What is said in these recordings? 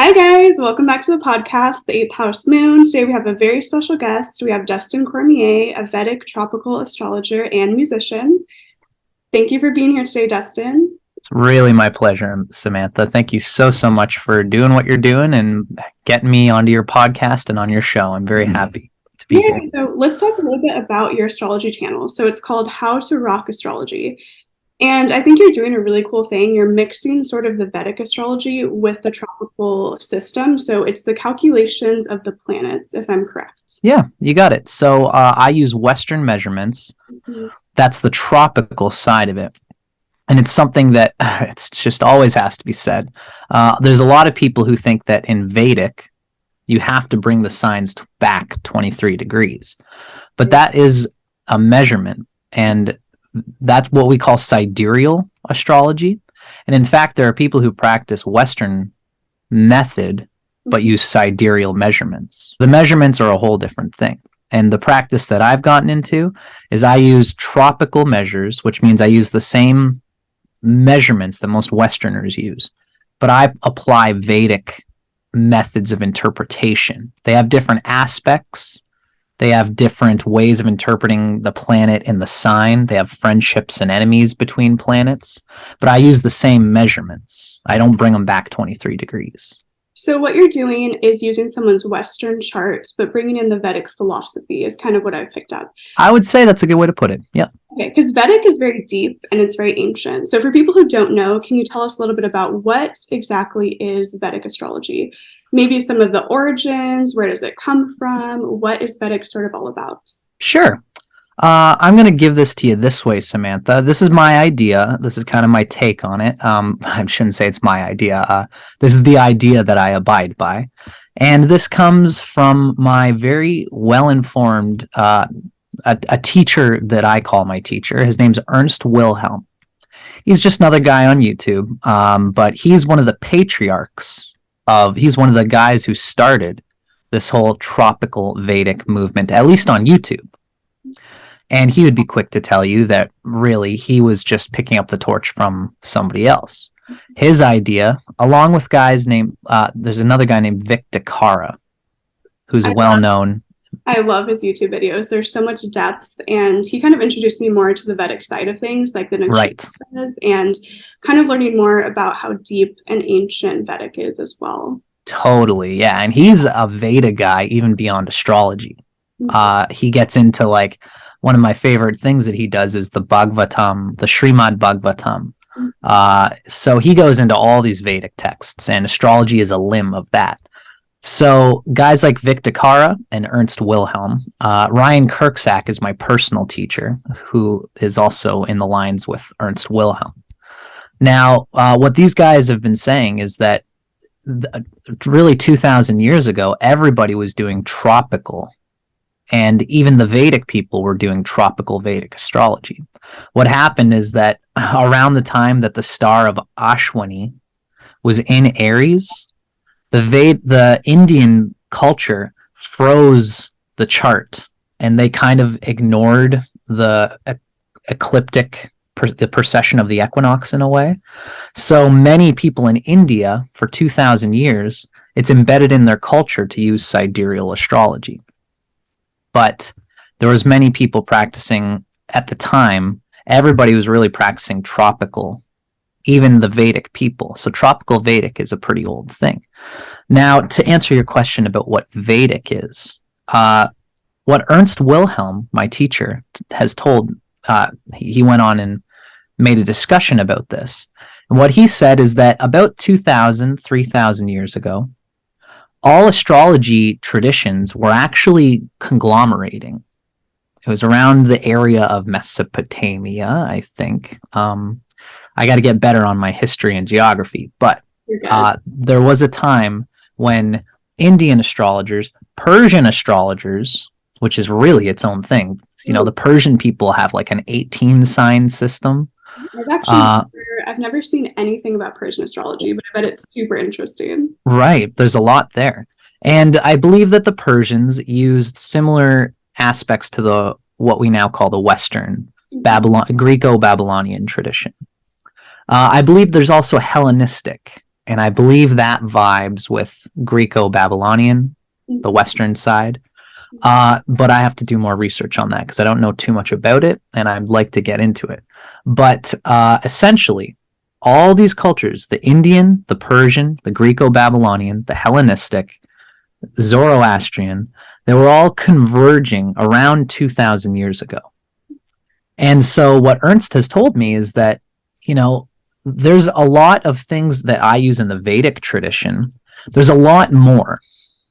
Hi guys, welcome back to the podcast, The Eighth House Moon. Today we have a very special guest. We have Dustin Cormier, a Vedic tropical astrologer and musician. Thank you for being here today, Dustin. It's really my pleasure, Samantha. Thank you so much for doing what you're doing and getting me onto your podcast and on your show. I'm very happy to be here. So let's talk a little bit about your astrology channel. So it's called How to Rock Astrology. And I think you're doing a really cool thing. You're mixing sort of the Vedic astrology with the tropical system. So it's the calculations of the planets, if I'm correct. Yeah, you got it. So I use Western measurements. Mm-hmm. That's the tropical side of it. And it's something that it's just always has to be said. There's a lot of people who think that in Vedic, you have to bring the signs back 23 degrees. But that is a measurement. And that's what we call sidereal astrology. And in fact, there are people who practice Western method, but use sidereal measurements. The measurements are a whole different thing. And the practice that I've gotten into is I use tropical measures, which means I use the same measurements that most Westerners use, but I apply Vedic methods of interpretation. They have different aspects. They have different ways of interpreting the planet and the sign. They have friendships and enemies between planets, but I use the same measurements. I don't bring them back 23 degrees. So what you're doing is using someone's Western chart, but bringing in the Vedic philosophy is kind of what I've picked up. I would say that's a good way to put it. Yeah. Okay, because Vedic is very deep and it's very ancient. So for people who don't know, can you tell us a little bit about what exactly is Vedic astrology? Maybe some of the origins, where does it come from? What is Vedic sort of all about? Sure. I'm going to give this to you this way, Samantha. This is my idea. This is kind of my take on it. I shouldn't say it's my idea. This is the idea that I abide by. And this comes from my very well-informed, a teacher that I call my teacher. His name's Ernst Wilhelm. He's just another guy on YouTube, but he's one of the patriarchs he's one of the guys who started this whole tropical Vedic movement, at least on YouTube. And he would be quick to tell you that really he was just picking up the torch from somebody else. His idea, along with guys named, there's another guy named Vedic Astrology, who's well-known. I love his YouTube videos. There's so much depth, and he kind of introduced me more to the Vedic side of things, like the nakshatras, and kind of learning more about how deep and ancient Vedic is as well. Totally, yeah. And he's a Veda guy, even beyond astrology. Mm-hmm. He gets into, like, one of my favorite things that he does is the Bhagavatam, the Srimad Bhagavatam. Mm-hmm. So he goes into all these Vedic texts, and astrology is a limb of that. So guys like Vedic Astrology and Ernst Wilhelm, Ryan Kirksack is my personal teacher, who is also in the lines with Ernst Wilhelm. Now, what these guys have been saying is that really 2,000 years ago, everybody was doing tropical, and even the Vedic people were doing tropical Vedic astrology. What happened is that around the time that the star of Ashwini was in Aries, the Indian culture froze the chart, and they kind of ignored the ecliptic, the precession of the equinox in a way. So many people in India for 2,000 years, it's embedded in their culture to use sidereal astrology. But there was many people practicing at the time. Everybody was really practicing tropical, even the Vedic people. So tropical Vedic is a pretty old thing. Now, to answer your question about what Vedic is, what Ernst Wilhelm, my teacher, has told, he went on and made a discussion about this. And what he said is that about 2,000, 3,000 years ago, all astrology traditions were actually conglomerating. It was around the area of Mesopotamia, I think. I got to get better on my history and geography, but there was a time when Indian astrologers, Persian astrologers, which is really its own thing. You know, the Persian people have like an 18 sign system. I've never seen anything about Persian astrology, but I bet it's super interesting. Right. There's a lot there. And I believe that the Persians used similar aspects to what we now call the Western Greco-Babylonian tradition. I believe there's also Hellenistic And I believe that vibes with Greco-Babylonian, the Western side. But I have to do more research on that because I don't know too much about it, and I'd like to get into it. But essentially, all these cultures, the Indian, the Persian, the Greco-Babylonian, the Hellenistic, Zoroastrian, they were all converging around 2,000 years ago. And so what Ernst has told me is that, there's a lot of things that I use in the Vedic tradition. There's a lot more.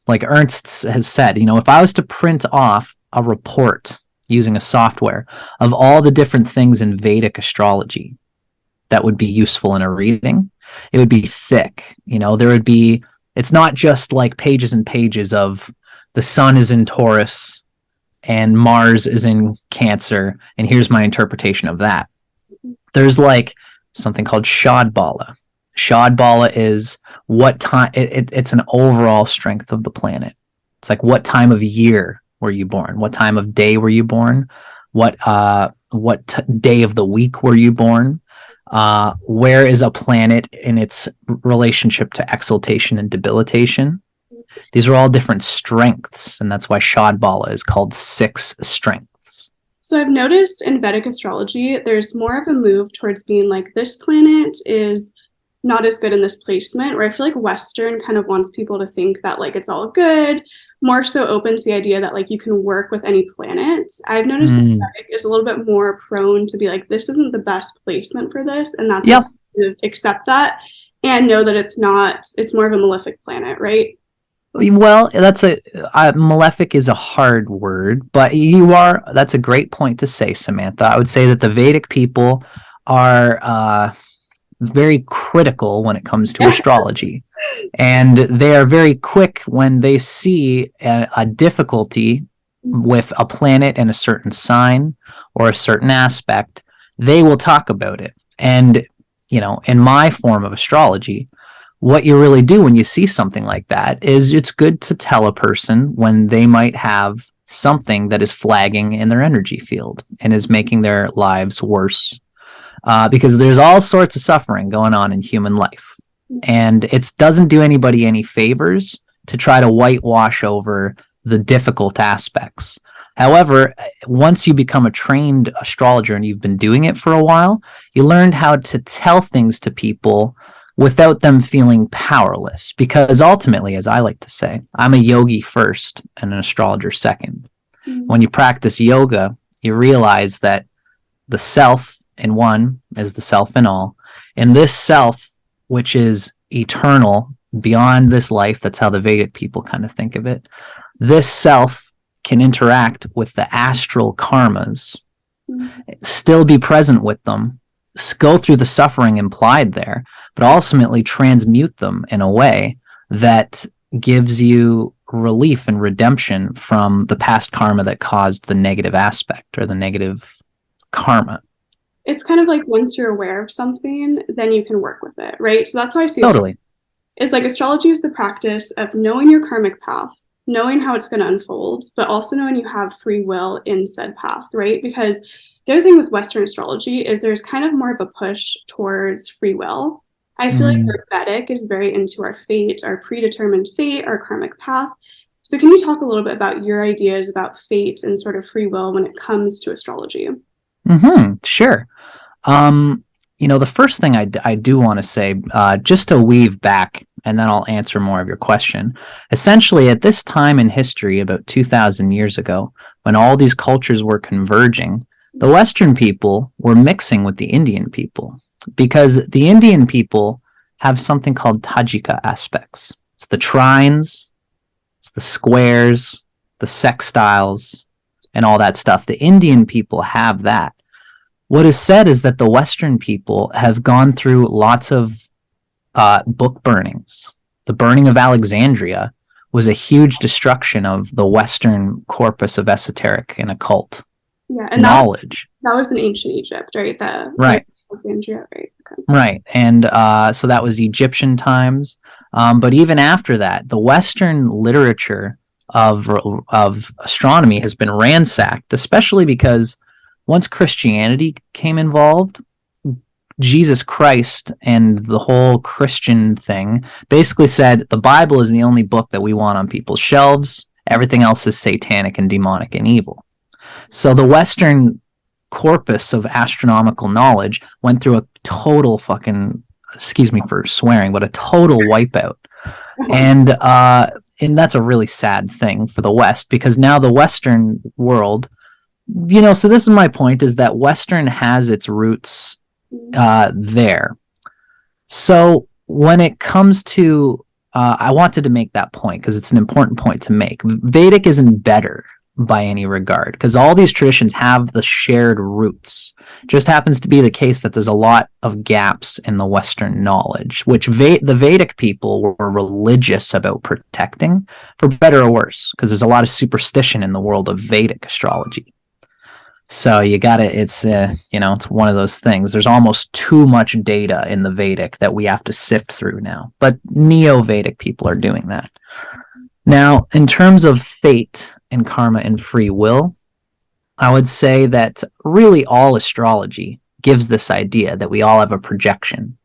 Like Ernst has said, if I was to print off a report using a software of all the different things in Vedic astrology that would be useful in a reading, it would be thick. It's not just like pages and pages of the sun is in Taurus and Mars is in Cancer, and here's my interpretation of that. There's like something called Shadbala. Shadbala is what time it's an overall strength of the planet. It's like what time of year were you born? What time of day were you born? What day of the week were you born? Where is a planet in its relationship to exaltation and debilitation? These are all different strengths, and that's why Shadbala is called 6 strengths. So I've noticed in Vedic astrology, there's more of a move towards being like, this planet is not as good in this placement, where I feel like Western kind of wants people to think that like it's all good, more so open to the idea that like you can work with any planet. I've noticed that Vedic is a little bit more prone to be like, this isn't the best placement for this, and that's to accept that and know that it's more of a malefic planet, right? Well, that's malefic is a hard word, but that's a great point to say, Samantha. I would say that the Vedic people are very critical when it comes to astrology, and they are very quick when they see a difficulty with a planet in a certain sign or a certain aspect. They will talk about it. And in my form of astrology, what you really do when you see something like that is it's good to tell a person when they might have something that is flagging in their energy field and is making their lives worse. Because there's all sorts of suffering going on in human life. And it doesn't do anybody any favors to try to whitewash over the difficult aspects. However, once you become a trained astrologer and you've been doing it for a while, you learn how to tell things to people without them feeling powerless. Because ultimately, as I like to say, I'm a yogi first and an astrologer second. When you practice yoga, you realize that the self in one is the self in all. And this self, which is eternal beyond this life, that's how the Vedic people kind of think of it. This self can interact with the astral karmas, still be present with them, go through the suffering implied there, but ultimately transmute them in a way that gives you relief and redemption from the past karma that caused the negative aspect or the negative karma. It's kind of like once you're aware of something, then you can work with it, right? So that's why I see totally. It's like astrology is the practice of knowing your karmic path, knowing how it's going to unfold, but also knowing you have free will in said path, right? Because the other thing with Western astrology is there's kind of more of a push towards free will. I feel like our Vedic is very into our fate, our predetermined fate, our karmic path. So can you talk a little bit about your ideas about fate and sort of free will when it comes to astrology? Sure. The first thing I do want to say, just to weave back, and then I'll answer more of your question. Essentially, at this time in history, about 2,000 years ago, when all these cultures were converging, the Western people were mixing with the Indian people, because the Indian people have something called Tajika aspects. It's the trines, it's the squares, the sextiles, and all that stuff. The Indian people have that. What is said is that the Western people have gone through lots of book burnings. The burning of Alexandria was a huge destruction of the Western corpus of esoteric and occult knowledge. That was in ancient Egypt, right? Right. Alexandria, right? Okay. Right. And so that was Egyptian times. But even after that, the Western literature of astronomy has been ransacked, especially because once Christianity came involved, Jesus Christ and the whole Christian thing basically said the Bible is the only book that we want on people's shelves. Everything else is satanic and demonic and evil. So the Western corpus of astronomical knowledge went through a total fucking, excuse me for swearing, but a total wipeout. And that's a really sad thing for the West, because now the Western world, so this is my point, is that Western has its roots there. So when it comes to, I wanted to make that point because it's an important point to make. Vedic isn't better by any regard, because all these traditions have the shared roots. It just happens to be the case that there's a lot of gaps in the Western knowledge, which the Vedic people were religious about protecting, for better or worse, because there's a lot of superstition in the world of Vedic astrology. So it's one of those things. There's almost too much data in the Vedic that we have to sift through now. But Neo-Vedic people are doing that. Now, in terms of fate and karma and free will, I would say that really all astrology gives this idea that we all have a projection.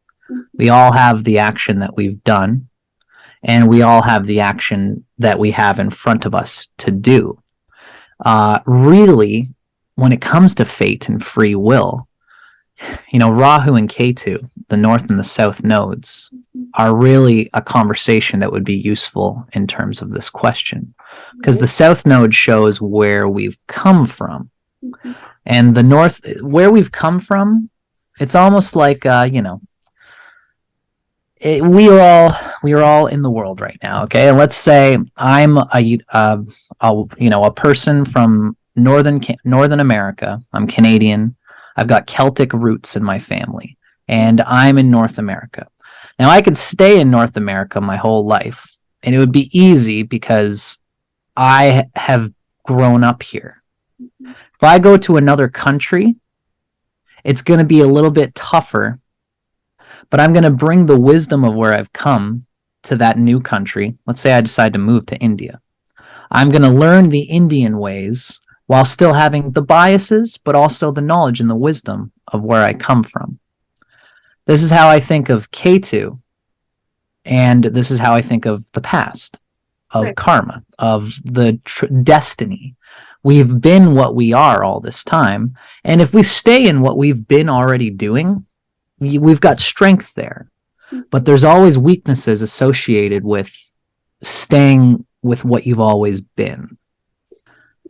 We all have the action that we've done, and we all have the action that we have in front of us to do. Really, when it comes to fate and free will, Rahu and Ketu, the north and the south nodes, are really a conversation that would be useful in terms of this question, because the south node shows where we've come from, and the north, where we've come from, it's almost like we are all in the world right now. Okay, and let's say I'm a person from Northern America. I'm Canadian. I've got Celtic roots in my family, and I'm in North America. Now, I could stay in North America my whole life, and it would be easy because I have grown up here. If I go to another country, it's going to be a little bit tougher, but I'm going to bring the wisdom of where I've come to that new country. Let's say I decide to move to India. I'm going to learn the Indian ways while still having the biases, but also the knowledge and the wisdom of where I come from. This is how I think of Ketu, and this is how I think of the past, of right. Karma, of the destiny. We've been what we are all this time, and if we stay in what we've been already doing, we've got strength there. But there's always weaknesses associated with staying with what you've always been.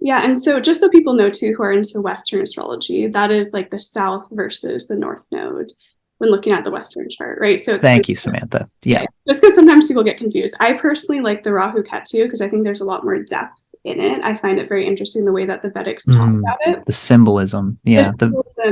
Yeah, and so just so people know too, who are into Western astrology, that is like the South versus the North node when looking at the Western chart, right? So thank you, Samantha. Yeah, just because sometimes people get confused. I personally like the Rahu Ketu because I think there's a lot more depth in it. I find it very interesting the way that the Vedics talk about it. The symbolism, yeah.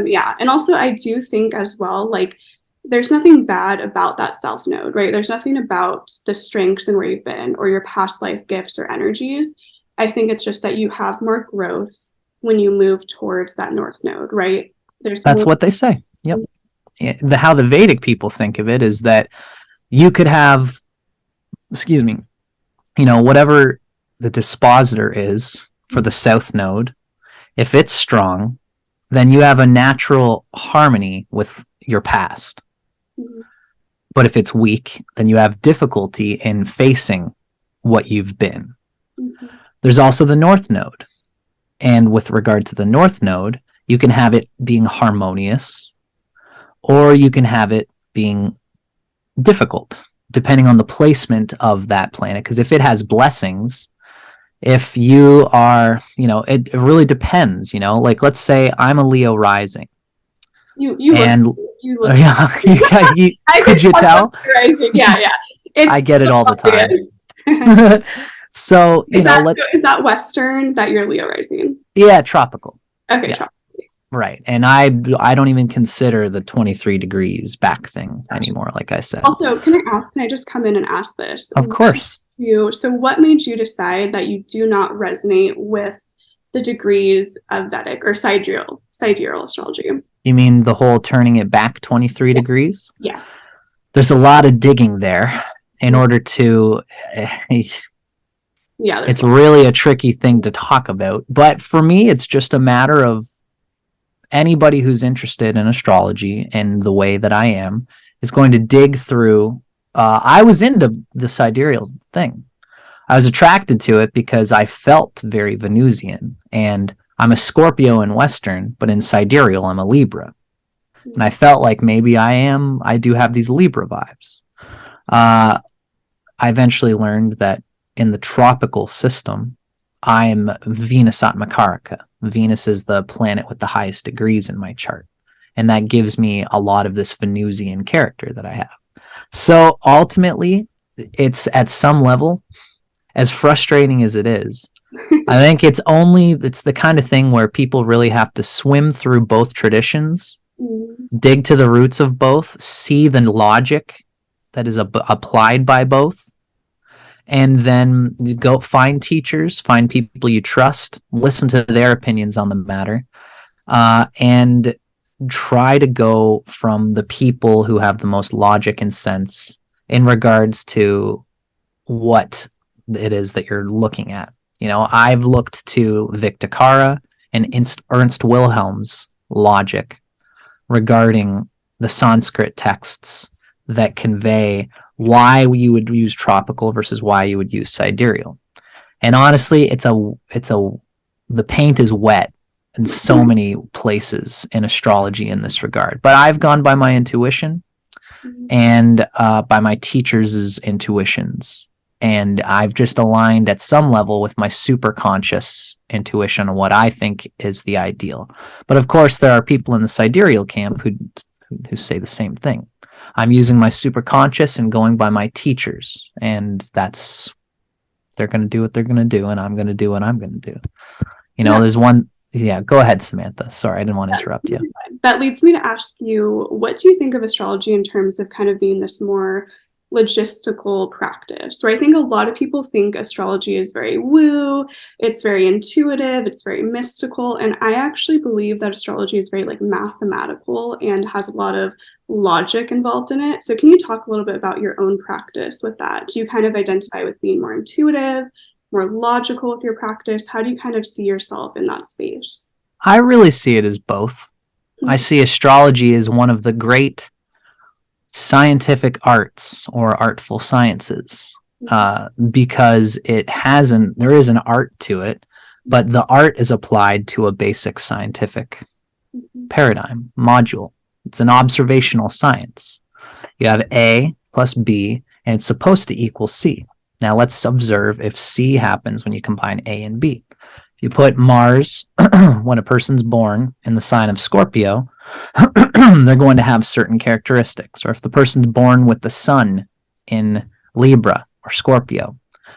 Yeah, and also I do think as well, like, there's nothing bad about that South node, right? There's nothing about the strengths and where you've been or your past life gifts or energies. I think it's just that you have more growth when you move towards that North node, right? That's what they say. Yep. How the Vedic people think of it is that you could have, whatever the dispositor is for the South node, if it's strong, then you have a natural harmony with your past. But if it's weak, then you have difficulty in facing what you've been. There's also the North node. And with regard to the North node, you can have it being harmonious, or you can have it being difficult, depending on the placement of that planet. Because if it has blessings, if you are, it really depends, like let's say I'm a Leo rising. You look could you tell? Rising. Yeah. I get it all the time. So, is that Western that you're Leo rising? Yeah, tropical. Okay, yeah. Tropical. Right. And I don't even consider the 23 degrees back thing anymore, like I said. Also, can I just come in and ask this? Of course. So what made you decide that you do not resonate with the degrees of Vedic or sidereal astrology? You mean the whole turning it back 23 degrees? Yes. There's a lot of digging there in order to... it's really a tricky thing to talk about. But for me, it's just a matter of anybody who's interested in astrology in the way that I am is going to dig through. I was into the sidereal thing. I was attracted to it because I felt very Venusian, and I'm a Scorpio in Western, but in sidereal, I'm a Libra. And I felt like maybe I do have these Libra vibes. I eventually learned that in the tropical system, I'm Venus Atmakaraka. Venus is the planet with the highest degrees in my chart. And that gives me a lot of this Venusian character that I have. So ultimately, it's at some level, as frustrating as it is, I think it's the kind of thing where people really have to swim through both traditions, dig to the roots of both, see the logic that is applied by both, and then go find teachers, find people you trust, listen to their opinions on the matter, and try to go from the people who have the most logic and sense in regards to what it is that you're looking at. I've looked to Victor Kara and Ernst Wilhelm's logic regarding the Sanskrit texts that convey why you would use tropical versus why you would use sidereal. And honestly, the paint is wet in so many places in astrology in this regard. But I've gone by my intuition and by my teachers' intuitions. And I've just aligned at some level with my super conscious intuition on what I think is the ideal. But of course, there are people in the sidereal camp who say the same thing. I'm using my super conscious and going by my teachers. And they're going to do what they're going to do. And I'm going to do what I'm going to do. There's one. Yeah, go ahead, Samantha. Sorry, I didn't want to interrupt you. That leads me to ask you, what do you think of astrology in terms of kind of being this more logistical practice? Where I think a lot of people think astrology is very woo, it's very intuitive, it's very mystical, and I actually believe that astrology is very mathematical and has a lot of logic involved in it. So can you talk a little bit about your own practice with that? Do you kind of identify with being more intuitive, more logical with your practice? How do you kind of see yourself in that space? I really see it as both. I see astrology as one of the great scientific arts or artful sciences, because there is an art to it, but the art is applied to a basic scientific paradigm module. It's an observational science. You have A plus B, and it's supposed to equal C. Now let's observe if C happens when you combine A and B. If you put Mars, when a person's born in the sign of Scorpio, they're going to have certain characteristics. Or if the person's born with the sun in Libra or Scorpio,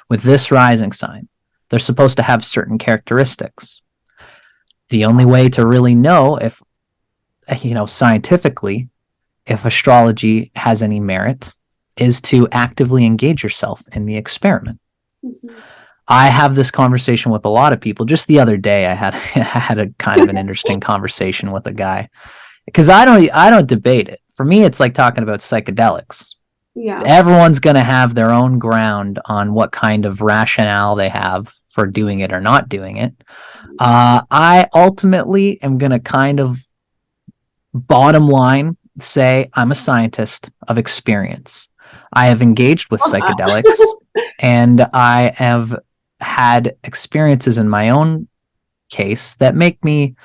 with this rising sign, they're supposed to have certain characteristics. The only way to really know if, scientifically, if astrology has any merit is to actively engage yourself in the experiment. I have this conversation with a lot of people. Just the other day, I had a kind of an interesting conversation with a guy, because I don't debate it. For me, it's like talking about psychedelics. Yeah. Everyone's going to have their own ground on what kind of rationale they have for doing it or not doing it. I ultimately am going to kind of bottom line say I'm a scientist of experience. I have engaged with psychedelics and I have had experiences in my own case that make me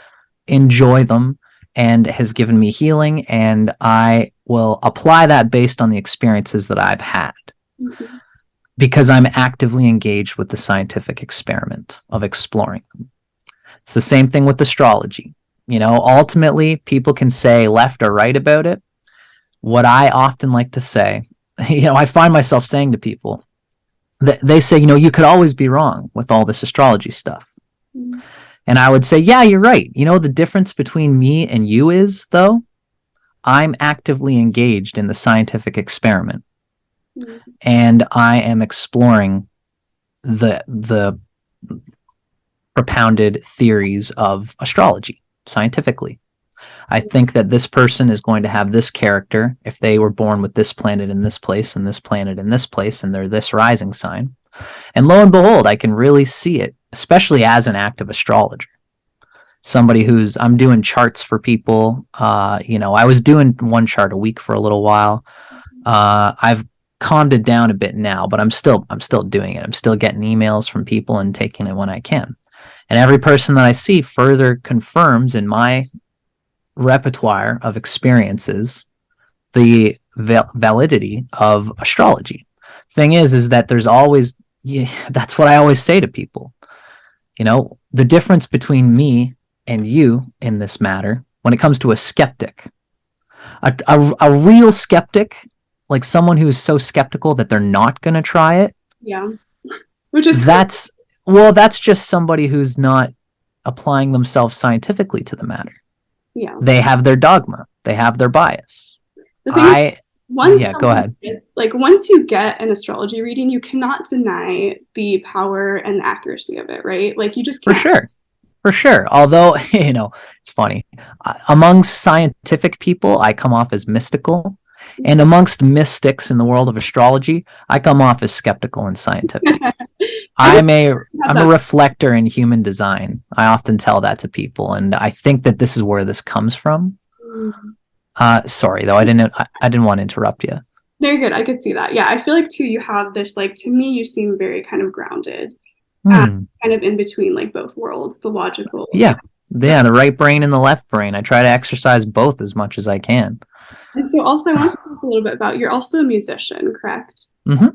enjoy them and has given me healing, and I will apply that based on the experiences that I've had, because I'm actively engaged with the scientific experiment of exploring them. It's the same thing with astrology. Ultimately, people can say left or right about it. What I often like to say, I find myself saying to people, they say, you could always be wrong with all this astrology stuff. And I would say, yeah, you're right. The difference between me and you is, though, I'm actively engaged in the scientific experiment. And I am exploring the propounded theories of astrology scientifically. I think that this person is going to have this character if they were born with this planet in this place and this planet in this place, and they're this rising sign. And lo and behold, I can really see it, especially as an active astrologer. somebody who's I'm doing charts for people. I was doing one chart a week for a little while. I've calmed it down a bit now, but I'm still doing it. I'm still getting emails from people and taking it when I can. And every person that I see further confirms in my repertoire of experiences the validity of astrology. Thing is that there's always, that's what I always say to people. The difference between me and you in this matter, when it comes to a skeptic, a real skeptic, like someone who's so skeptical that they're not going to try it. Yeah. Which is that's just somebody who's not applying themselves scientifically to the matter. Yeah. They have their dogma. They have their bias. The thing go ahead. Like once you get an astrology reading, you cannot deny the power and accuracy of it, right? Like you just can't. For sure. Although, it's funny. Amongst scientific people, I come off as mystical. And amongst mystics in the world of astrology, I come off as skeptical and scientific. I'm a reflector in human design. I often tell that to people, and I think that this is where this comes from. Sorry, though, I didn't want to interrupt you. No, you're good. I could see that. Yeah, I feel like too, you have this, like, to me, you seem very kind of grounded, kind of in between like both worlds, the logical. Yeah, the right brain and the left brain. I try to exercise both as much as I can. And so also I want to talk a little bit about, you're also a musician, correct? Mm-hmm.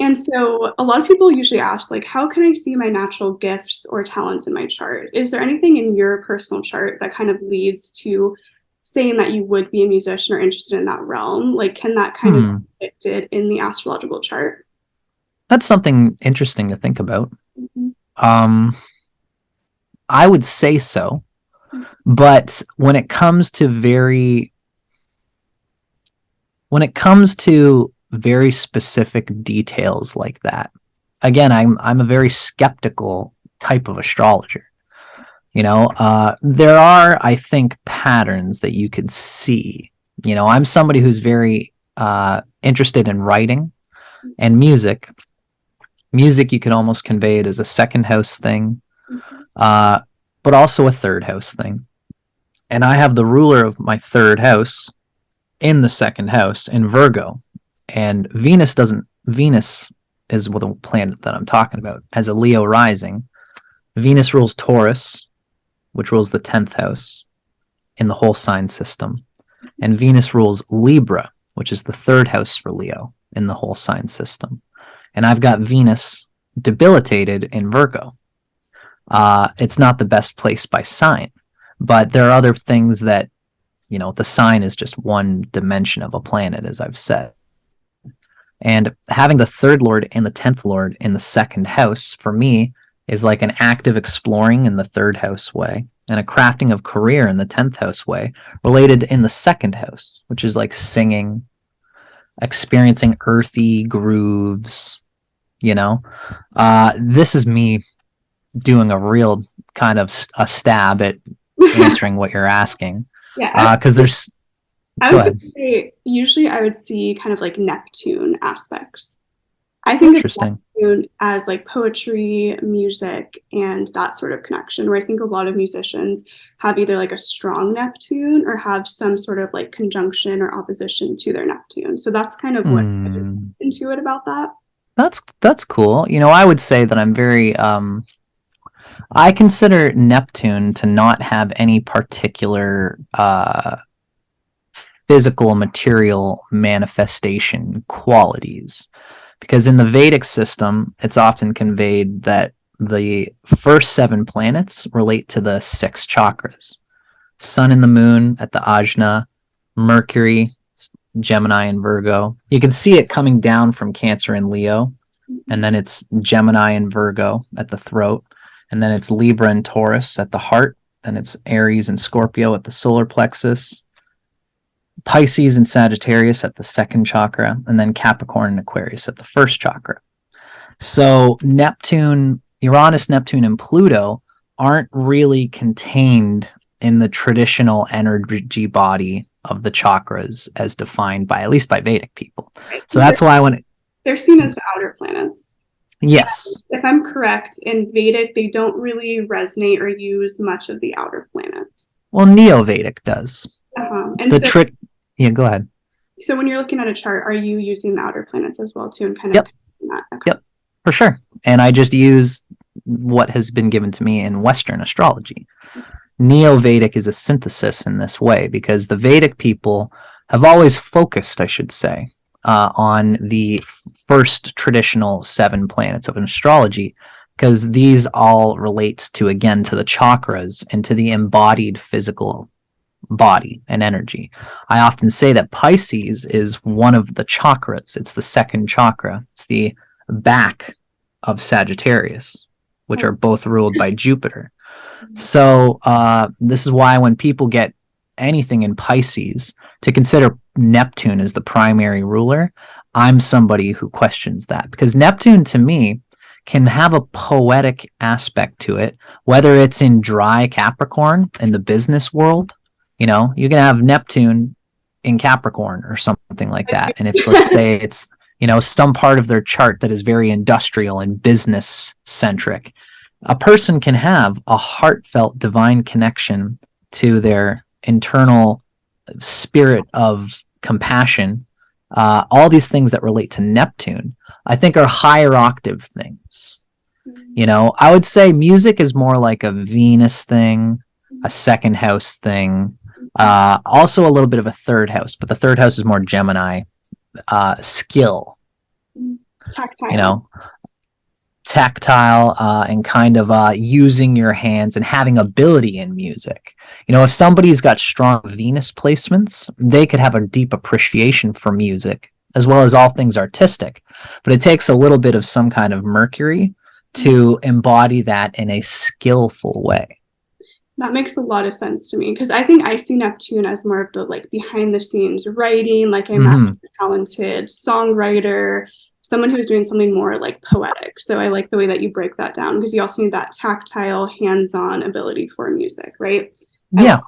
And so a lot of people usually ask, like, how can I see my natural gifts or talents in my chart? Is there anything in your personal chart that kind of leads to saying that you would be a musician or interested in that realm? Like, can that kind of be predicted in the astrological chart? That's something interesting to think about. Mm-hmm. I would say so. But when it comes to very specific details like that, again, I'm a very skeptical type of astrologer. There are, I think, patterns that you could see. I'm somebody who's very interested in writing and music. Music, you can almost convey it as a second house thing, but also a third house thing. And I have the ruler of my third house in the second house in Virgo. And Venus is the planet that I'm talking about. As a Leo rising, Venus rules Taurus, which rules the 10th house in the whole sign system. And Venus rules Libra, which is the third house for Leo in the whole sign system. And I've got Venus debilitated in Virgo. It's not the best place by sign, but there are other things that, the sign is just one dimension of a planet, as I've said. And having the third lord and the 10th lord in the second house, for me, is like an active exploring in the third house way and a crafting of career in the 10th house way, related in the second house, which is like singing, experiencing earthy grooves. This is me doing a real kind of a stab at answering what you're asking. Yeah, because there's. I was going to say, usually I would see kind of like Neptune aspects. I think of Neptune as like poetry, music, and that sort of connection, where I think a lot of musicians have either like a strong Neptune or have some sort of like conjunction or opposition to their Neptune. So that's kind of what I intuit about that. That's cool. I would say that I'm very I consider Neptune to not have any particular physical material manifestation qualities, because in the Vedic system, it's often conveyed that the first 7 planets relate to the 6 chakras: Sun and the Moon at the Ajna, Mercury, Gemini and Virgo. You can see it coming down from Cancer and Leo, and then it's Gemini and Virgo at the throat, and then it's Libra and Taurus at the heart, then it's Aries and Scorpio at the solar plexus, Pisces and Sagittarius at the second chakra, and then Capricorn and Aquarius at the first chakra. So Neptune, Uranus, Neptune, and Pluto aren't really contained in the traditional energy body of the chakras as defined by, at least by Vedic people. Right. So that's why they're seen as the outer planets. Yes. If I'm correct, in Vedic, they don't really resonate or use much of the outer planets. Well, Neo-Vedic does. And The trick. Yeah, go ahead. So when you're looking at a chart, are you using the outer planets as well too, and kind of Yep. that? Okay. Yep, for sure. And I just use what has been given to me in Western astrology. Neo-Vedic is a synthesis in this way because the Vedic people have always focused, I should say, on the first traditional 7 planets of astrology, because these all relates to, again, to the chakras and to the embodied physical body and energy. I often say that Pisces is one of the chakras. It's the second chakra. It's the back of Sagittarius, which are both ruled by Jupiter. So this is why when people get anything in Pisces, to consider Neptune as the primary ruler, I'm somebody who questions that, because Neptune to me can have a poetic aspect to it, whether it's in dry Capricorn in the business world. You know, you can have Neptune in Capricorn or something like that. And if, let's say, it's, you know, some part of their chart that is very industrial and business centric, a person can have a heartfelt divine connection to their internal spirit of compassion. All these things that relate to Neptune, I think, are higher octave things. You know, I would say music is more like a Venus thing, a second house thing, also a little bit of a third house, but the third house is more Gemini, skill, Tactile. you know, tactile, and kind of using your hands and having ability in music. You know, if somebody's got strong Venus placements, they could have a deep appreciation for music as well as all things artistic, but it takes a little bit of some kind of Mercury to embody that in a skillful way. That makes a lot of sense to me, because I think I see Neptune as more of the like behind the scenes writing, like I'm a talented songwriter, someone who's doing something more like poetic. So I like the way that you break that down, because you also need that tactile, hands-on ability for music, right? Yeah.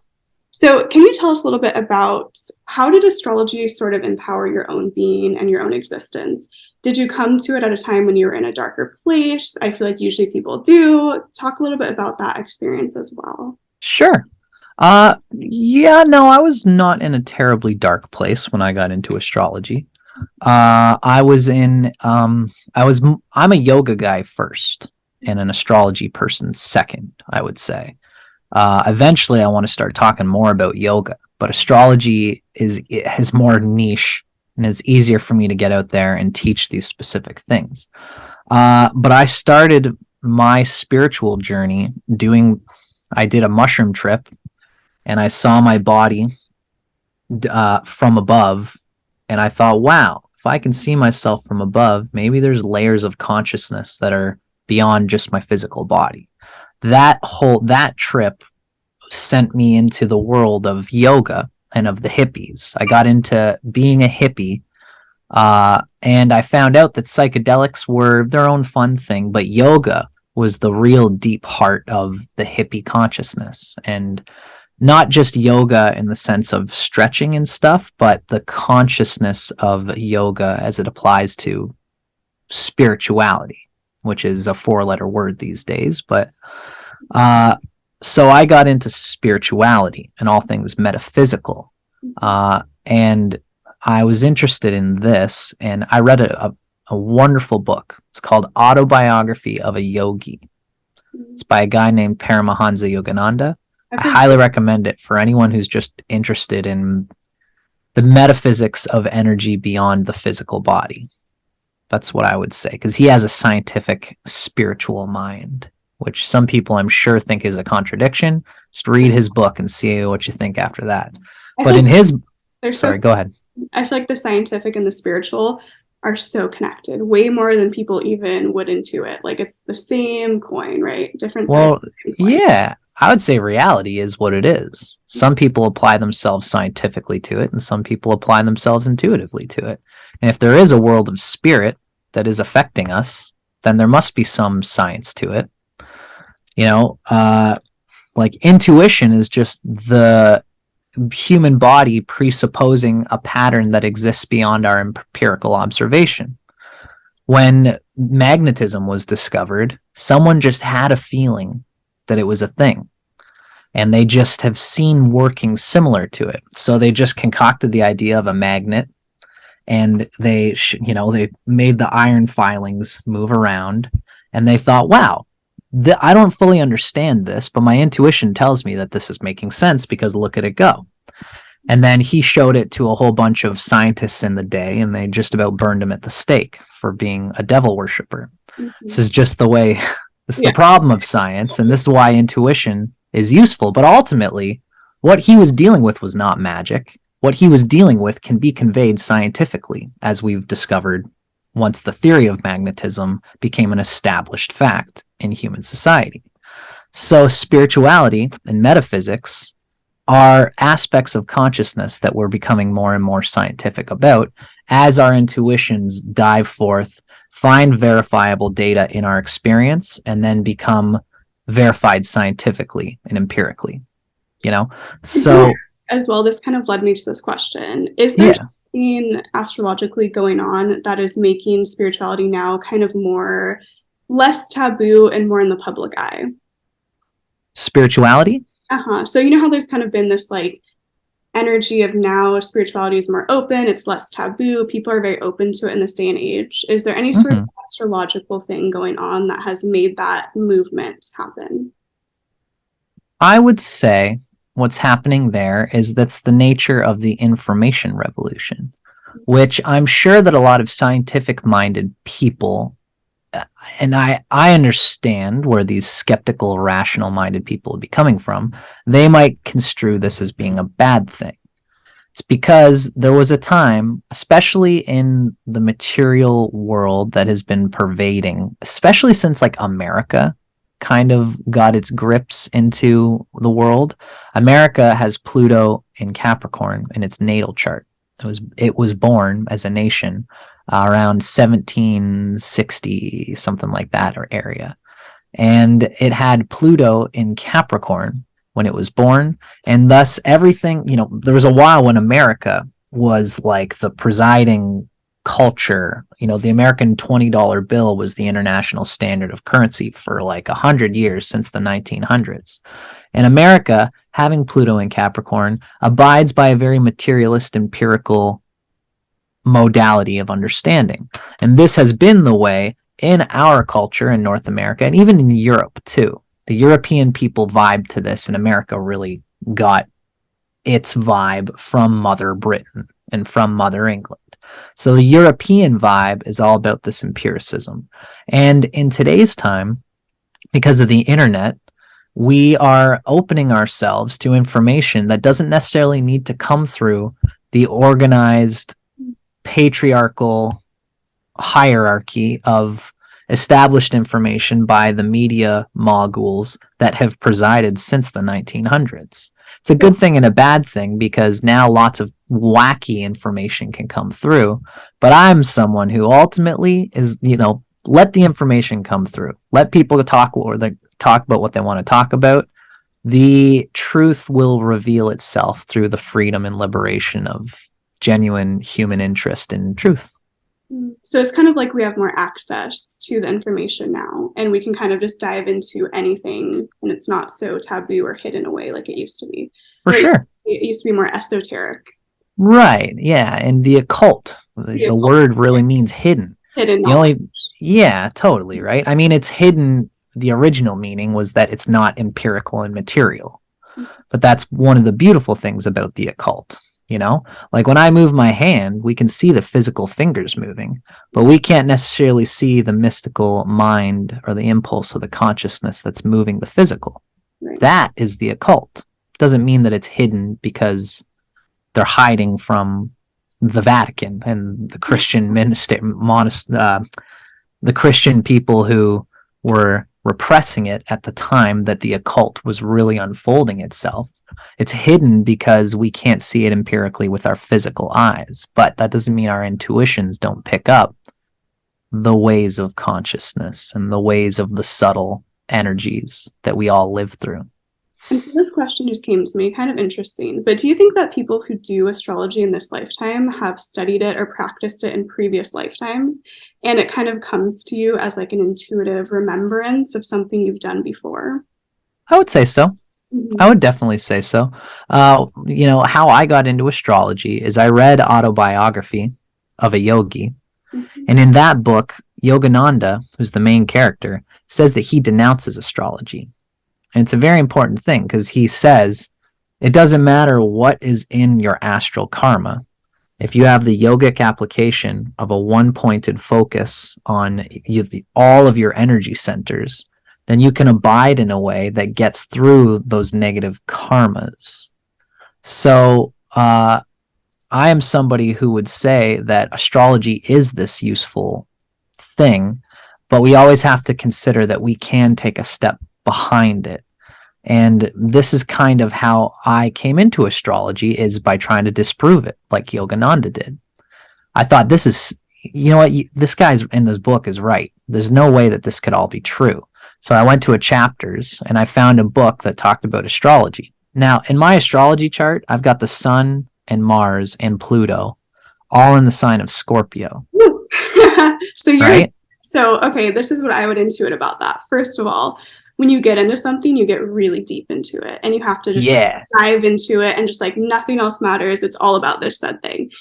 So can you tell us a little bit about how did astrology sort of empower your own being and your own existence? Did you come to it at a time when you were in a darker place? I feel like usually people do. Talk a little bit about that experience as well. Sure. Yeah, no, I was not in a terribly dark place when I got into astrology. I'm a yoga guy first and an astrology person second, I would say. Eventually I want to start talking more about yoga, but astrology has more niche, and it's easier for me to get out there and teach these specific things. But I started my spiritual journey I did a mushroom trip, and I saw my body from above, and I thought, wow, if I can see myself from above, maybe there's layers of consciousness that are beyond just my physical body. That trip sent me into the world of yoga and of the hippies. I got into being a hippie, and I found out that psychedelics were their own fun thing, but yoga was the real deep heart of the hippie consciousness. And not just yoga in the sense of stretching and stuff, but the consciousness of yoga as it applies to spirituality, which is a 4-letter word these days. But so I got into spirituality and all things metaphysical, and I was interested in this, and I read a wonderful book. It's called Autobiography of a Yogi. It's by a guy named Paramahansa Yogananda. I highly recommend it for anyone who's just interested in the metaphysics of energy beyond the physical body. That's what I would say, because he has a scientific, spiritual mind, which some people I'm sure think is a contradiction. Just read his book and see what you think after that. But in his... Sorry, go ahead. I feel like the scientific and the spiritual are so connected, way more than people even would intuit. Like it's the same coin, right? Different sides. Well, yeah, I would say reality is what it is. Some people apply themselves scientifically to it, and some people apply themselves intuitively to it. And if there is a world of spirit that is affecting us, then there must be some science to it. You know, like intuition is just the human body presupposing a pattern that exists beyond our empirical observation. When magnetism was discovered, someone just had a feeling that it was a thing, and they just have seen working similar to it. So they just concocted the idea of a magnet, and they made the iron filings move around, and they thought, wow, I don't fully understand this, but my intuition tells me that this is making sense because look at it go. And then he showed it to a whole bunch of scientists in the day, and they just about burned him at the stake for being a devil worshiper. Mm-hmm. This is just the way, this is the problem of science, and this is why intuition is useful. But ultimately, what he was dealing with was not magic. What he was dealing with can be conveyed scientifically, as we've discovered once the theory of magnetism became an established fact in human society. So spirituality and metaphysics are aspects of consciousness that we're becoming more and more scientific about as our intuitions dive forth, find verifiable data in our experience, and then become verified scientifically and empirically, So as well, this kind of led me to this question. Is there something astrologically going on that is making spirituality now kind of less taboo and more in the public eye? Spirituality? So you know how there's kind of been this like energy of now spirituality is more open, it's less taboo, people are very open to it in this day and age. Is there any sort of astrological thing going on that has made that movement happen? I would say what's happening there is that's the nature of the information revolution, which I'm sure that a lot of scientific-minded people, and I understand where these skeptical, rational-minded people would be coming from, they might construe this as being a bad thing. It's because there was a time, especially in the material world that has been pervading, especially since like America kind of got its grips into the world. America has Pluto in Capricorn in its natal chart. It was born as a nation around 1760, something like that, or area. And it had Pluto in Capricorn when it was born. And thus everything, there was a while when America was like the presiding culture. The American $20 bill was the international standard of currency for like 100 years since the 1900s. And America, having Pluto in Capricorn, abides by a very materialist, empirical modality of understanding. And this has been the way in our culture in North America and even in Europe too. The European people vibe to this, and America really got its vibe from Mother Britain and from Mother England. So the European vibe is all about this empiricism. And in today's time, because of the internet, we are opening ourselves to information that doesn't necessarily need to come through the organized patriarchal hierarchy of established information by the media moguls that have presided since the 1900s. It's a good thing and a bad thing because now lots of wacky information can come through. But I'm someone who ultimately is, let the information come through. Let people talk about what they want to talk about. The truth will reveal itself through the freedom and liberation of genuine human interest in truth. So it's kind of like we have more access to the information now, and we can kind of just dive into anything, and it's not so taboo or hidden away like it used to be. For sure. It used to be more esoteric. Right, yeah, and the occult, the word really means hidden. Hidden knowledge. Yeah, totally, right? I mean, it's hidden, the original meaning was that it's not empirical and material. But that's one of the beautiful things about the occult. Like when I move my hand, we can see the physical fingers moving, but we can't necessarily see the mystical mind or the impulse of the consciousness that's moving the physical. Right. That is the occult. Doesn't mean that it's hidden because they're hiding from the Vatican and the Christian the Christian people who were repressing it at the time that the occult was really unfolding itself. It's hidden because we can't see it empirically with our physical eyes, but that doesn't mean our intuitions don't pick up the ways of consciousness and the ways of the subtle energies that we all live through. And so this question just came to me, kind of interesting. But do you think that people who do astrology in this lifetime have studied it or practiced it in previous lifetimes? And it kind of comes to you as like an intuitive remembrance of something you've done before? I would say so. I Mm-hmm. would definitely say so. How I got into astrology is I read Autobiography of a Yogi. Mm-hmm. And in that book, Yogananda, who's the main character, says that he denounces astrology. And it's a very important thing because he says it doesn't matter what is in your astral karma. If you have the yogic application of a one-pointed focus on all of your energy centers, then you can abide in a way that gets through those negative karmas. So I am somebody who would say that astrology is this useful thing, but we always have to consider that we can take a step behind it. And this is kind of how I came into astrology, is by trying to disprove it, like Yogananda did. I thought, this is, this guy's in this book is right. There's no way that this could all be true. So I went to a chapters and I found a book that talked about astrology. Now, in my astrology chart, I've got the sun and Mars and Pluto all in the sign of Scorpio. So you're Right? so okay, this is what I would intuit about that. First of all, when you get into something, you get really deep into it and you have to just Yeah, dive into it and just like nothing else matters. It's all about this said thing.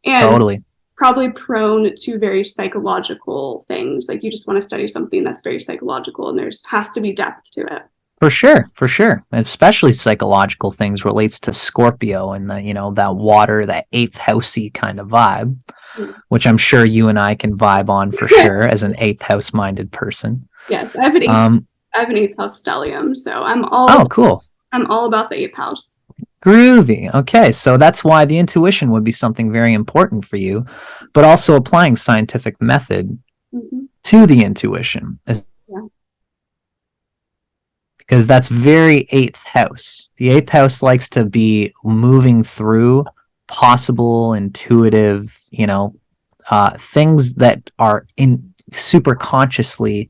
And totally. probably prone to very psychological things. Like you just want to study something that's very psychological and there's has to be depth to it. For sure, for sure. And especially psychological things relates to Scorpio and that water, that eighth housey kind of vibe, which I'm sure you and I can vibe on for sure as an eighth house minded person. Yes, I have an eighth. I have an eighth house stellium, so Cool. I'm all about the eighth house. Groovy. Okay, so that's why the intuition would be something very important for you, but also applying scientific method to the intuition. Yeah. Because that's very eighth house. The eighth house likes to be moving through possible intuitive, things that are in super consciously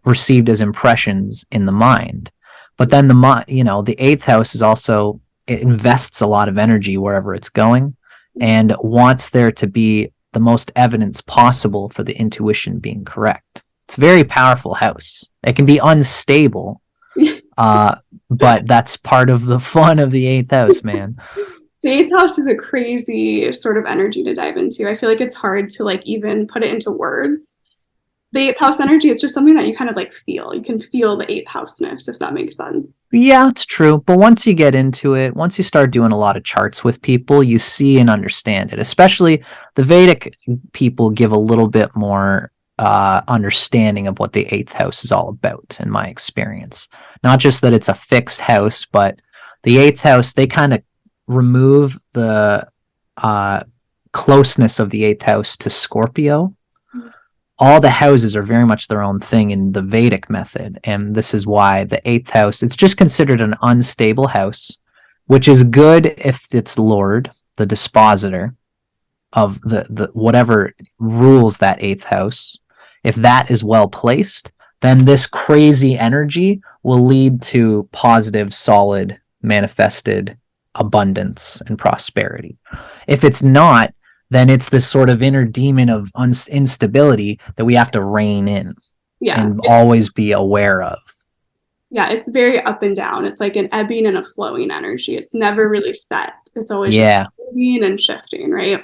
received as impressions in the mind. But then the eighth house is also, it invests a lot of energy wherever it's going and wants there to be the most evidence possible for the intuition being correct. It's a very powerful house. It can be unstable, but that's part of the fun of the eighth house, man. The eighth house is a crazy sort of energy to dive into. I feel like it's hard to like even put it into words. The eighth house energy, it's just something that you kind of like feel. You can feel the eighth houseness, if that makes sense. Yeah, it's true. But once you get into it, once you start doing a lot of charts with people, you see and understand it. Especially the Vedic people give a little bit more understanding of what the eighth house is all about, in my experience. Not just that it's a fixed house, but the eighth house, they kind of remove the closeness of the eighth house to Scorpio. All the houses are very much their own thing in the Vedic method. And this is why the eighth house, it's just considered an unstable house, which is good if it's Lord, the dispositor of the whatever rules that eighth house. If that is well placed, then this crazy energy will lead to positive, solid, manifested abundance and prosperity. If it's not, then it's this sort of inner demon of instability that we have to rein in and always be aware of. Yeah, it's very up and down. It's like an ebbing and a flowing energy. It's never really set. It's always just moving and shifting, right?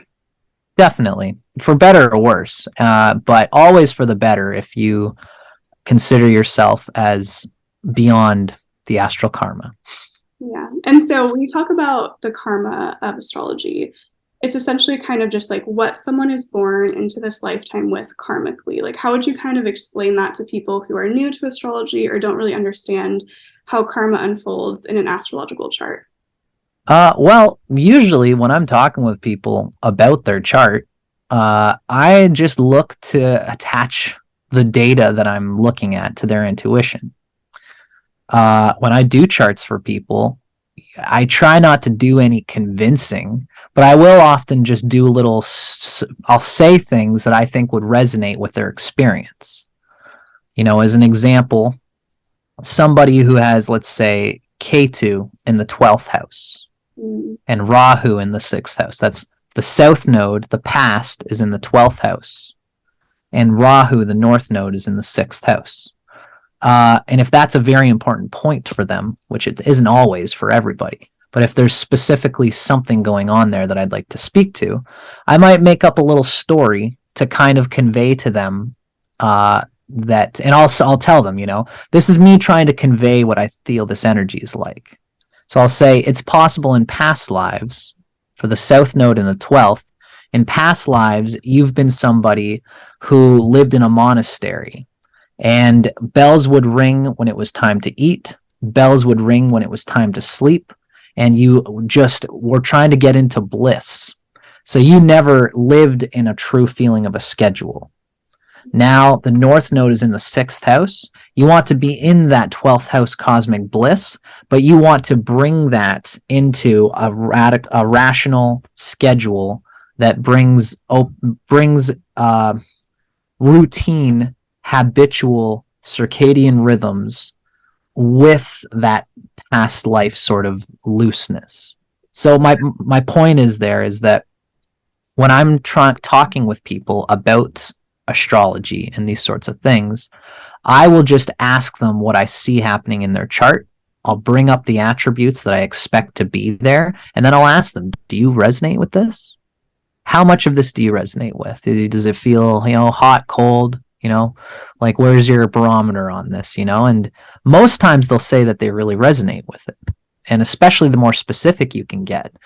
Definitely. For better or worse, but always for the better if you consider yourself as beyond the astral karma. Yeah. And so when you talk about the karma of astrology, it's essentially kind of just like what someone is born into this lifetime with karmically. Like, how would you kind of explain that to people who are new to astrology or don't really understand how karma unfolds in an astrological chart? Well, usually when I'm talking with people about their chart, I just look to attach the data that I'm looking at to their intuition. When I do charts for people, I try not to do any convincing, but I will often just do I'll say things that I think would resonate with their experience. As an example, somebody who has, let's say, Ketu in the 12th house and Rahu in the 6th house. That's the south node, the past, is in the 12th house. And Rahu, the north node, is in the 6th house. And if that's a very important point for them, which it isn't always for everybody, but if there's specifically something going on there that I'd like to speak to, I might make up a little story to kind of convey to them that, and I'll tell them, this is me trying to convey what I feel this energy is like. So I'll say it's possible in past lives, for the south node and the 12th, in past lives, you've been somebody who lived in a monastery, and bells would ring when it was time to eat, bells would ring when it was time to sleep, and you just were trying to get into bliss. So you never lived in a true feeling of a schedule. Now the north node is in the 6th house. You want to be in that 12th house cosmic bliss, but you want to bring that into a rational schedule that brings routine, habitual circadian rhythms with that past life sort of looseness. So my point is that when I'm talking with people about astrology and these sorts of things, I will just ask them what I see happening in their chart. I'll bring up the attributes that I expect to be there, and then I'll ask them, do you resonate with this? How much of this do you resonate with? Does it feel, hot, cold? Like, where's your barometer on this? And most times they'll say that they really resonate with it. And especially the more specific you can get,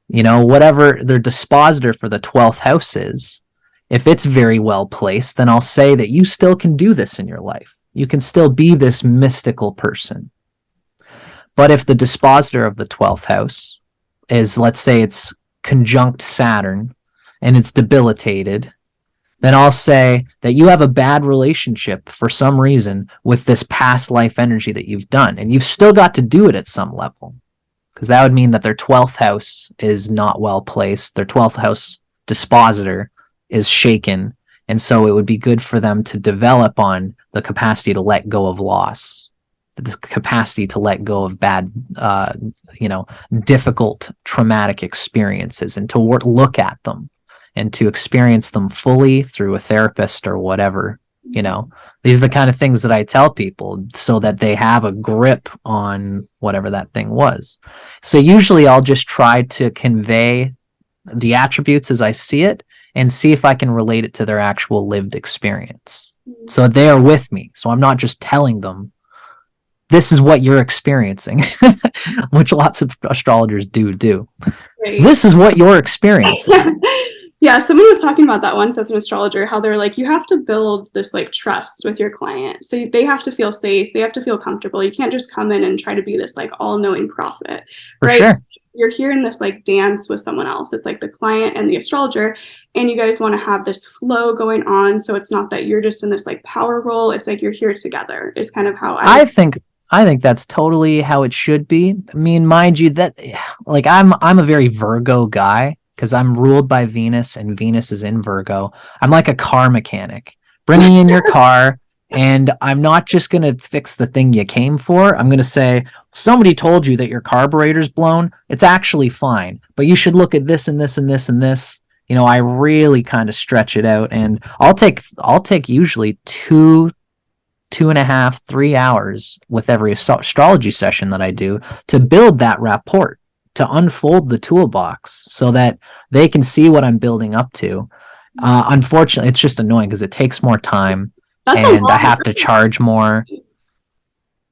whatever their dispositor for the 12th house is, if it's very well placed, then I'll say that you still can do this in your life. You can still be this mystical person. But if the dispositor of the 12th house is, let's say it's conjunct Saturn and it's debilitated, then I'll say that you have a bad relationship for some reason with this past life energy that you've done. And you've still got to do it at some level, because that would mean that their 12th house is not well placed. Their 12th house dispositor is shaken. And so it would be good for them to develop on the capacity to let go of loss, the capacity to let go of bad, difficult, traumatic experiences, and to look at them and to experience them fully through a therapist or whatever. These are the kind of things that I tell people so that they have a grip on whatever that thing was. So usually I'll just try to convey the attributes as I see it and see if I can relate it to their actual lived experience. So they are with me. So I'm not just telling them, this is what you're experiencing, which lots of astrologers do. Right. This is what you're experiencing. Yeah, someone was talking about that once as an astrologer, how they're like, you have to build this like trust with your client. So they have to feel safe. They have to feel comfortable. You can't just come in and try to be this like all-knowing prophet, right? For sure. You're hearing this like dance with someone else. It's like the client and the astrologer, and you guys want to have this flow going on. So it's not that you're just in this like power role. It's like you're here together is kind of how I think that's totally how it should be. I mean, mind you, that like I'm a very Virgo guy because I'm ruled by Venus and Venus is in Virgo. I'm like a car mechanic. Bring me in your car. And I'm not just going to fix the thing you came for. I'm going to say, somebody told you that your carburetor's blown. It's actually fine. But you should look at this and this and this and this. I really kind of stretch it out. And I'll take usually 2.5, 3 hours with every astrology session that I do to build that rapport, to unfold the toolbox so that they can see what I'm building up to. Unfortunately, it's just annoying because it takes more time. And I have to charge more.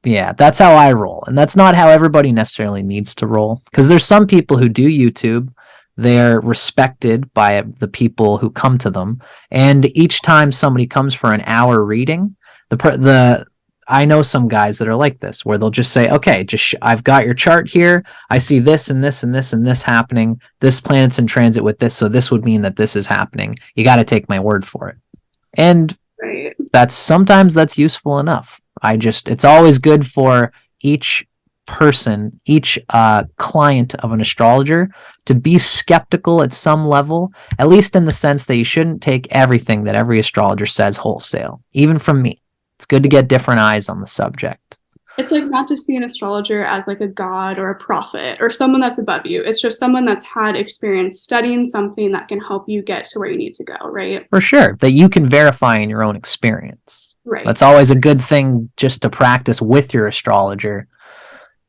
Yeah, that's how I roll. And that's not how everybody necessarily needs to roll. Because there's some people who do YouTube. They're respected by the people who come to them. And each time somebody comes for an hour reading, I know some guys that are like this, where they'll just say, okay, I've got your chart here. I see this and this and this and this happening. This planet's in transit with this, so this would mean that this is happening. You got to take my word for it. And right. Sometimes that's useful enough. It's always good for each person, each client of an astrologer to be skeptical at some level, at least in the sense that you shouldn't take everything that every astrologer says wholesale, even from me. It's good to get different eyes on the subject. It's like not to see an astrologer as like a god or a prophet or someone that's above you. It's just someone that's had experience studying something that can help you get to where you need to go, right? For sure, that you can verify in your own experience. Right. That's always a good thing just to practice with your astrologer.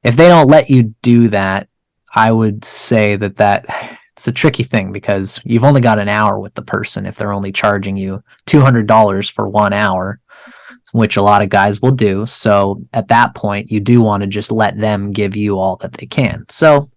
If they don't let you do that, I would say that it's a tricky thing because you've only got an hour with the person if they're only charging you $200 for 1 hour, which a lot of guys will do. So at that point, you do want to just let them give you all that they can. So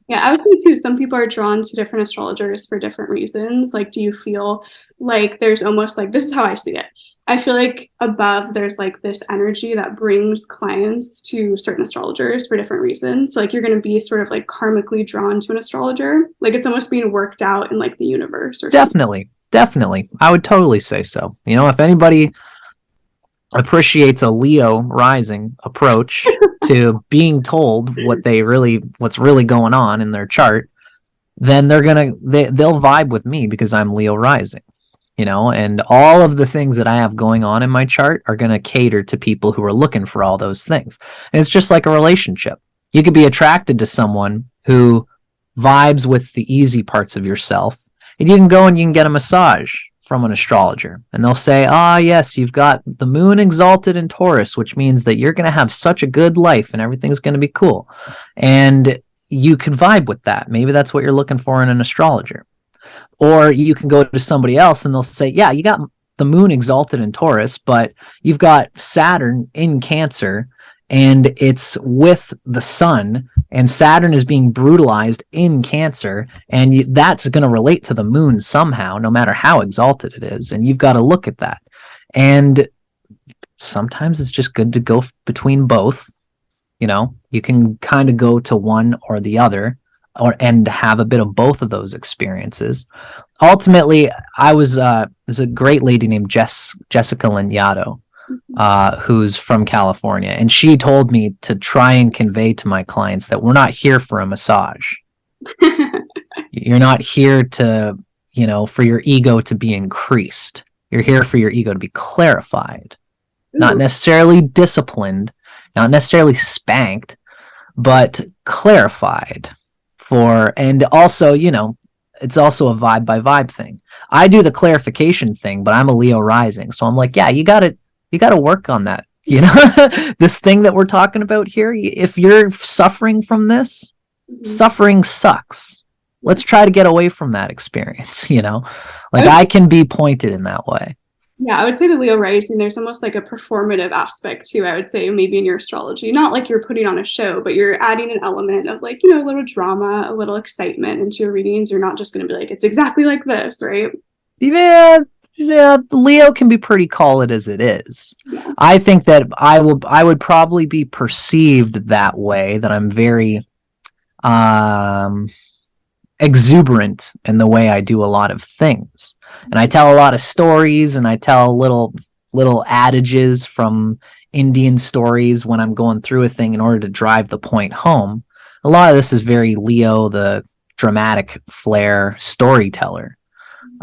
yeah, I would say too, some people are drawn to different astrologers for different reasons. Like, do you feel like there's almost like, this is how I see it. I feel like above there's like this energy that brings clients to certain astrologers for different reasons. So like you're going to be sort of like karmically drawn to an astrologer. Like it's almost being worked out in like the universe or definitely, definitely. I would totally say so. If anybody appreciates a Leo rising approach to being told what's really going on in their chart, then they'll vibe with me because I'm Leo rising. And all of the things that I have going on in my chart are going to cater to people who are looking for all those things. And it's just like a relationship. You could be attracted to someone who vibes with the easy parts of yourself, and you can go and you can get a massage from an astrologer, and they'll say, yes, you've got the moon exalted in Taurus, which means that you're going to have such a good life and everything's going to be cool. And you can vibe with that. Maybe that's what you're looking for in an astrologer. Or you can go to somebody else and they'll say, yeah, you got the moon exalted in Taurus, but you've got Saturn in Cancer and it's with the sun, and Saturn is being brutalized in Cancer, and that's going to relate to the moon somehow, no matter how exalted it is. And you've got to look at that. And sometimes it's just good to go between both. You can kind of go to one or the other, and have a bit of both of those experiences. Ultimately, there's a great lady named Jessica Lanyadoo, who's from California, and she told me to try and convey to my clients that we're not here for a massage. You're not here to, for your ego to be increased. You're here for your ego to be clarified, not necessarily disciplined, not necessarily spanked, but clarified. And also, it's also a vibe by vibe thing. I do the clarification thing, but I'm a Leo rising. So I'm like, yeah, you got to work on that. This thing that we're talking about here, if you're suffering from this, suffering sucks. Let's try to get away from that experience, I can be pointed in that way. Yeah, I would say the Leo rising, there's almost like a performative aspect to, I would say, maybe in your astrology. Not like you're putting on a show, but you're adding an element of like, a little drama, a little excitement into your readings. You're not just going to be like, it's exactly like this, right? Yeah, Leo can be pretty call it as it is. Yeah. I think that I would probably be perceived that way, that I'm very exuberant in the way I do a lot of things. And I tell a lot of stories, and I tell little adages from Indian stories when I'm going through a thing in order to drive the point home. A lot of this is very Leo, the dramatic flair storyteller.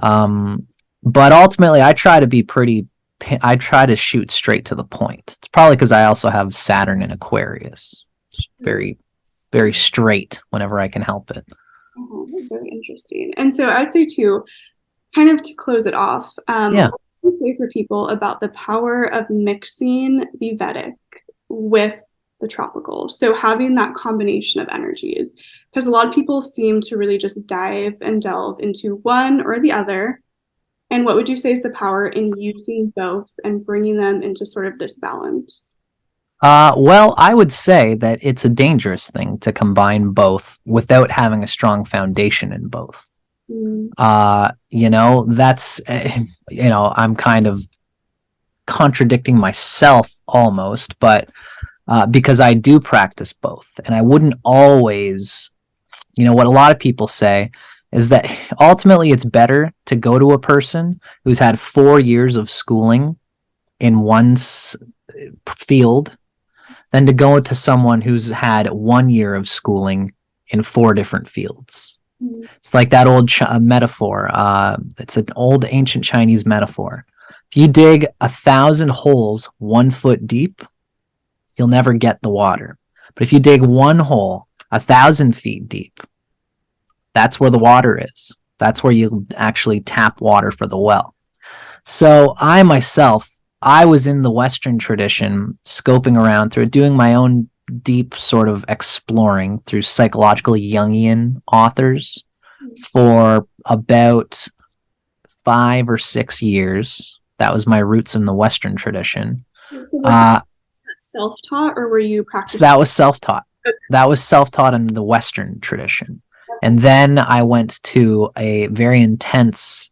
But ultimately, I try to shoot straight to the point. It's probably because I also have Saturn in Aquarius. Very, very straight whenever I can help it. Oh, very interesting. And so I would say too, kind of to close it off, what do you say for people about the power of mixing the Vedic with the tropical? So having that combination of energies, because a lot of people seem to really just dive and delve into one or the other. And what would you say is the power in using both and bringing them into sort of this balance? Well, I would say that it's a dangerous thing to combine both without having a strong foundation in both. That's, I'm kind of contradicting myself almost, but because I do practice both, and I wouldn't always, what a lot of people say is that ultimately it's better to go to a person who's had 4 years of schooling in one field than to go to someone who's had 1 year of schooling in 4 different fields. It's like that old metaphor. It's an old ancient Chinese metaphor. If you dig 1,000 holes 1 foot deep, you'll never get the water. But if you dig one hole 1,000 feet deep, that's where the water is. That's where you actually tap water for the well. So I myself, I was in the Western tradition, scoping around through it, doing my own deep sort of exploring through psychological Jungian authors for about 5 or 6 years. That was my roots in the Western tradition. Was that self-taught, or were you practicing? So that was self-taught. That was self-taught in the Western tradition. And then I went to a very intense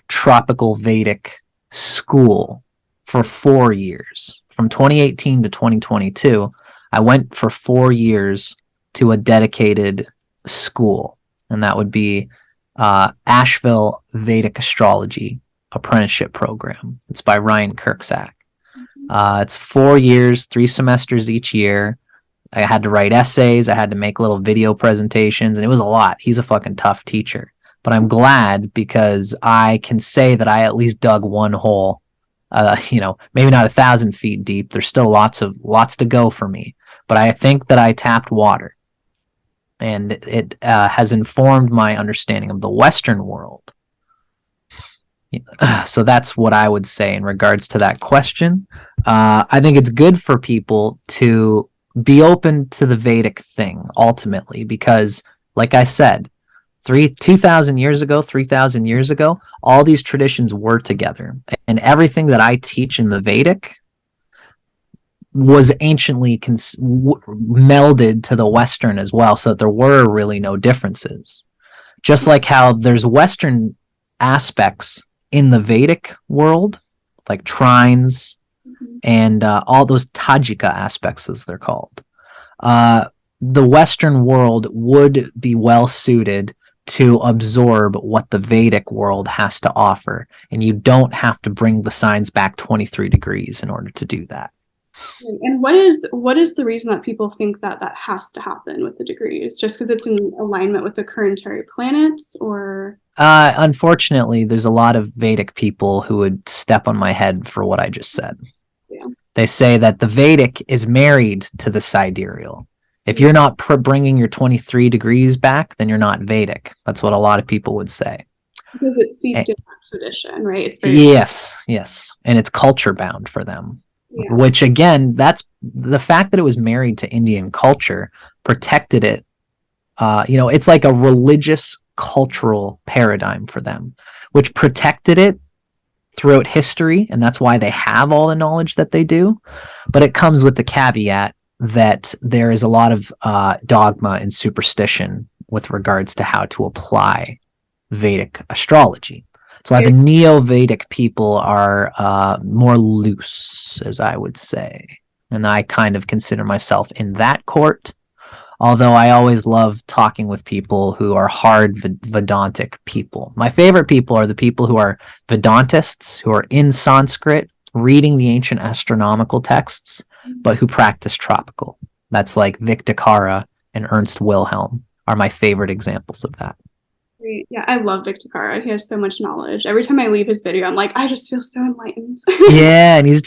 tropical Vedic school for 4 years. From 2018 to 2022, I went for 4 years to a dedicated school, and that would be Asheville Vedic Astrology Apprenticeship Program. It's by Ryan Kirksack. It's 4 years, 3 semesters each year. I had to write essays. I had to make little video presentations, and it was a lot. He's a fucking tough teacher. But I'm glad because I can say that I at least dug one hole, maybe not 1,000 feet deep. There's still lots to go for me. But I think that I tapped water. And it has informed my understanding of the Western world. So that's what I would say in regards to that question. I think it's good for people to be open to the Vedic thing ultimately, because like I said, 2,000 years ago, 3,000 years ago, all these traditions were together, and everything that I teach in the Vedic was anciently melded to the Western as well, so that there were really no differences. Just like how there's Western aspects in the Vedic world, like trines, and all those Tajika aspects, as they're called. The Western world would be well suited to absorb what the Vedic world has to offer, and you don't have to bring the signs back 23 degrees in order to do that. And what is the reason that people think that that has to happen with the degrees? Just because it's in alignment with the currentary planets, or? Unfortunately, there's a lot of Vedic people who would step on my head for what I just said. Yeah. They say that the Vedic is married to the sidereal. If you're not bringing your 23 degrees back, then you're not Vedic. That's what a lot of people would say. Because it's steeped in that tradition, right? It's very yes. And it's culture bound for them. Yeah. Which, again, that's the fact that it was married to Indian culture protected it. It's like a religious cultural paradigm for them, which protected it throughout history, and that's why they have all the knowledge that they do. But it comes with the caveat that there is a lot of dogma and superstition with regards to how to apply Vedic astrology. That's why the Neo-Vedic people are more loose, as I would say. And I kind of consider myself in that court, although I always love talking with people who are hard Vedantic people. My favorite people are the people who are Vedantists, who are in Sanskrit, reading the ancient astronomical texts, but who practice tropical. That's like Victor and Ernst Wilhelm are my favorite examples of that. Yeah, I love Victor. He has so much knowledge. Every time I leave his video, I'm like, I just feel so enlightened. Yeah, and he's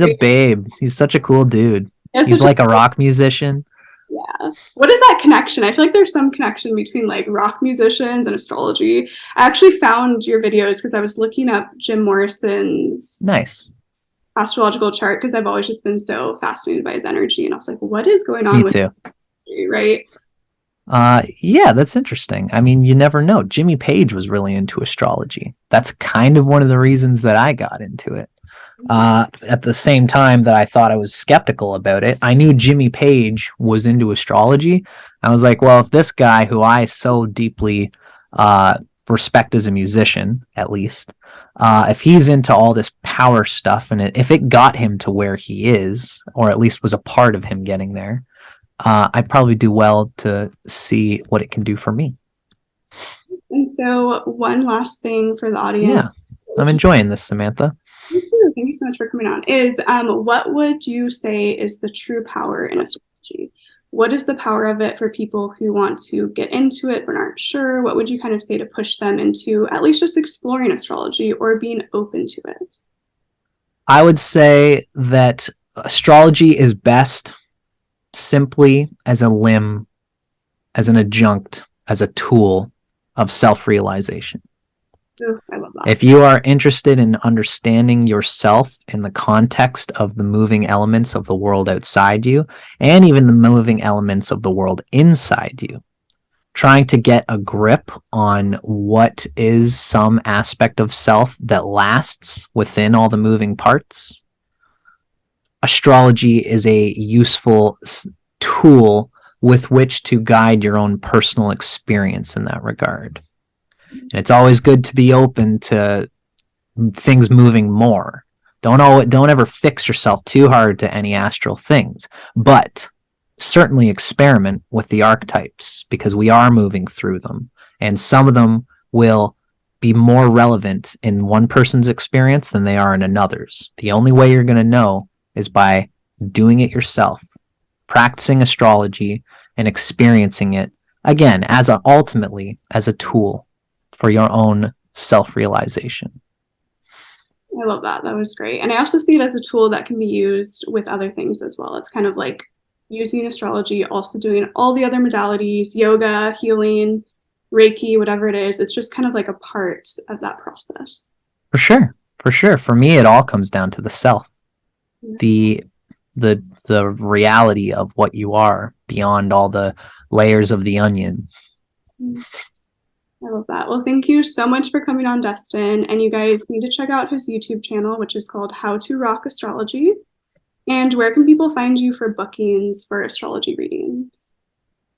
a babe. He's such a cool dude. He's like a rock musician. Yeah. What is that connection? I feel like there's some connection between like rock musicians and astrology. I actually found your videos because I was looking up Jim Morrison's astrological chart, because I've always just been so fascinated by his energy, and I was like, what is going on? Me too. Energy, right? Yeah, that's interesting. I mean, you never know. Jimmy Page was really into astrology. That's kind of one of the reasons that I got into it. At the same time that I thought I was skeptical about it, I knew Jimmy Page was into astrology. I was like, well, if this guy who I so deeply respect as a musician, at least, if he's into all this power stuff, and if it got him to where he is, or at least was a part of him getting there, I'd probably do well to see what it can do for me. And so one last thing for the audience. Yeah, I'm enjoying this, Samantha. Thank you so much for coming on. What would you say is the true power in astrology? What is the power of it for people who want to get into it but aren't sure? What would you kind of say to push them into at least just exploring astrology or being open to it? I would say that Astrology is best simply as a limb, as an adjunct, as a tool of self-realization. Oh, I love that. If you are interested in understanding yourself in the context of the moving elements of the world outside you, and even the moving elements of the world inside you, trying to get a grip on what is some aspect of self that lasts within all the moving parts, astrology is a useful tool with which to guide your own personal experience in that regard. And it's always good to be open to things moving more. Don't ever fix yourself too hard to any astral things, but certainly experiment with the archetypes, because we are moving through them, and some of them will be more relevant in one person's experience than they are in another's. The only way you're going to know is by doing it yourself, practicing astrology and experiencing it, again, ultimately as a tool for your own self-realization. I love that. That was great. And I also see it as a tool that can be used with other things as well. It's kind of like using astrology, also doing all the other modalities, yoga, healing, Reiki, whatever it is. It's just kind of like a part of that process. For sure. For sure. For me, it all comes down to the self. The reality of what you are beyond all the layers of the onion. I love that. Well, thank you so much for coming on, Dustin. And you guys need to check out his YouTube channel, which is called How to Rock Astrology. And where can people find you for bookings for astrology readings?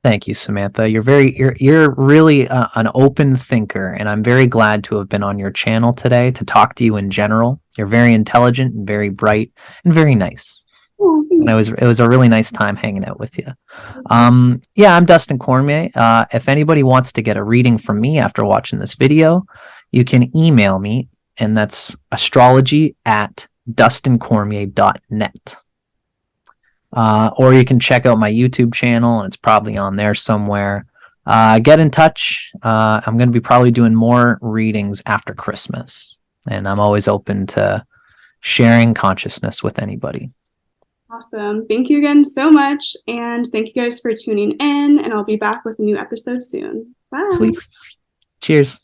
Thank you, Samantha. You're really an open thinker, and I'm very glad to have been on your channel today to talk to you in general. You're very intelligent and very bright and very nice. Oh, and it was a really nice time hanging out with you. Yeah, I'm Dustin Cormier. If anybody wants to get a reading from me after watching this video, you can email me, and that's astrology@dustincormier.net. Or you can check out my YouTube channel, and it's probably on there somewhere. Get in touch. I'm going to be probably doing more readings after Christmas, and I'm always open to sharing consciousness with anybody. Awesome. Thank you again so much. And thank you guys for tuning in. And I'll be back with a new episode soon. Bye. Sweet. Cheers.